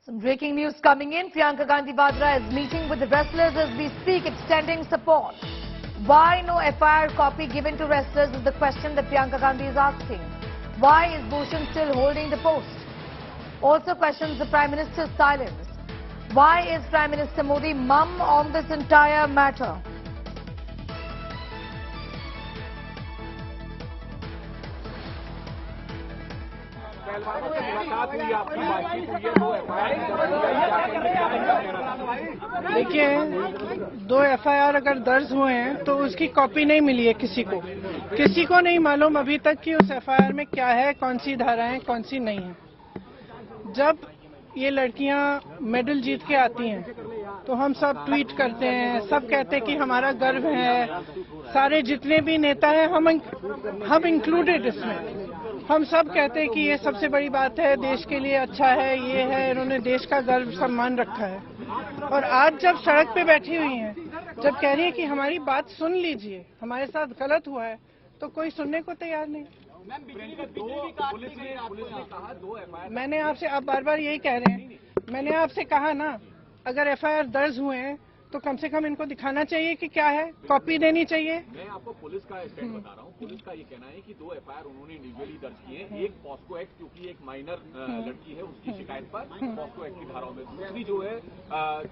Some breaking news coming in. Priyanka Gandhi Vadra is meeting with the wrestlers as we speak, extending support. Why no FIR copy given to wrestlers is the question that Priyanka Gandhi is asking. Why is Bhushan still holding the post? Also questions the Prime Minister's silence. Why is Prime Minister Modi mum on this entire matter? देखिए, 2 FIR अगर दर्ज हुए हैं तो उसकी copy नहीं मिली है किसी को नहीं मालूम अभी तक कि उस FIR में क्या है, कौन सी धाराएं, कौन सी नहीं है। जब ये लड़कियां मेडल जीत के आती हैं तो हम सब ट्वीट करते हैं, सब कहते हैं कि हमारा गर्व है। सारे जितने भी नेता हैं हम इंक्लूडेड इसमें, हम सब कहते हैं कि ये सबसे बड़ी बात है, देश के लिए अच्छा है, ये है, इन्होंने देश का गर्व सम्मान रखा है। और आज जब सड़क पे बैठी हुई हैं, जब कह रही है कि हमारी बात सुन लीजिए, हमारे साथ गलत हुआ है, तो कोई सुनने को तैयार नहीं। मैंने आपसे, आप बार बार यही कह रहे हैं, मैंने आपसे कहा ना, अगर FIR दर्ज हुए हैं तो कम से कम इनको दिखाना चाहिए कि क्या है, कॉपी देनी चाहिए। मैं आपको पुलिस का स्टैंड बता रहा हूँ। पुलिस का ये कहना है कि 2 FIR उन्होंने इंडिविजुअली दर्ज किए हैं। एक पॉस्को एक्ट, क्योंकि एक माइनर लड़की है, उसकी शिकायत पर पॉस्को एक्ट की धाराओं में, दूसरी जो है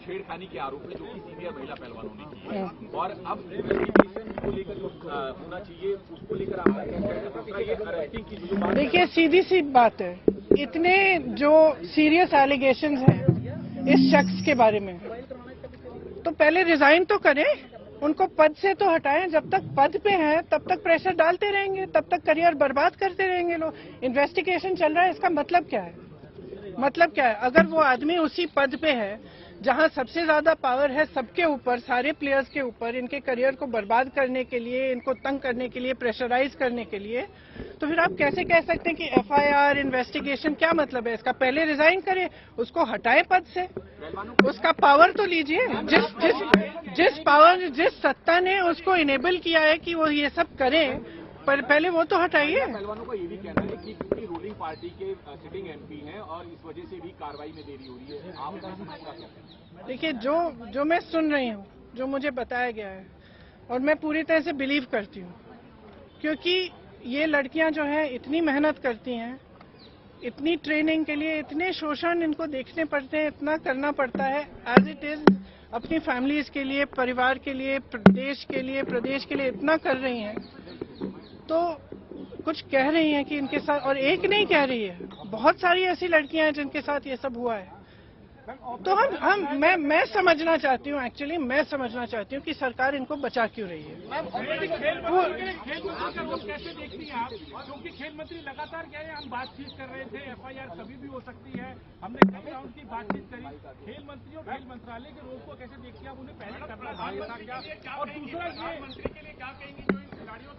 छेड़खानी के आरोप में, जो कि सीनियर महिला पहलवानों ने की है। और अब इन्वेस्टिगेशन को लेकर जो होना चाहिए उसको लेकर आपका ये अरेस्टिंग की जो बात। देखिए, सीधी सी बात है, इतने जो सीरियस एलिगेशंस हैं इस शख्स के बारे में, तो पहले रिजाइन तो करें, उनको पद से तो हटाएं। जब तक पद पे हैं तब तक प्रेशर डालते रहेंगे, तब तक करियर बर्बाद करते रहेंगे लोग। इन्वेस्टिगेशन चल रहा है, इसका मतलब क्या है? मतलब क्या है? अगर वो आदमी उसी पद पे है जहां सबसे ज्यादा पावर है सबके ऊपर, सारे प्लेयर्स के ऊपर, इनके करियर को बर्बाद करने के लिए, इनको तंग करने के लिए, प्रेशराइज करने के लिए, तो फिर आप कैसे कह सकते हैं कि FIR इन्वेस्टिगेशन? क्या मतलब है इसका? पहले रिजाइन करें, उसको हटाएं पद से, उसका पावर तो लीजिए। जिस पावर, जिस सत्ता ने उसको इनेबल किया है कि वो ये सब करें, पर पहले वो तो हटाइए। पहलवानों का ये भी कहना है कि क्योंकि रूलिंग पार्टी के सिटिंग MP हैं और इस वजह से भी कार्रवाई में देरी हो रही है। आप देखिए, जो मैं सुन रही हूँ, जो मुझे बताया गया है, और मैं पूरी तरह से बिलीव करती हूँ, क्योंकि ये लड़कियां जो हैं इतनी मेहनत करती हैं, इतनी ट्रेनिंग के लिए, इतने शोषण इनको देखने पड़ते हैं, इतना करना पड़ता है एज इट इज, अपनी फैमिलीज के लिए, परिवार के लिए, देश के लिए, प्रदेश के लिए इतना कर रही हैं, तो कुछ कह रही हैं कि इनके साथ, और एक नहीं कह रही है, बहुत सारी ऐसी लड़कियां हैं जिनके साथ ये सब हुआ है। तो मैं समझना चाहती हूँ, एक्चुअली मैं समझना चाहती हूँ कि सरकार इनको बचा क्यों रही है। कैसे देखती हैं आप? क्योंकि खेल मंत्री लगातार कह रहे हैं, हम बातचीत कर रहे थे, FIR कभी भी हो सकती है, हमने कई राउंड की बातचीत करी। खेल मंत्री और खेल मंत्रालय के रोल को कैसे देखती हैं आप? उन्हें पहले करना था क्या? और दूसरा, ये मंत्री के लिए क्या कहेंगे जो इन खिलाड़ियों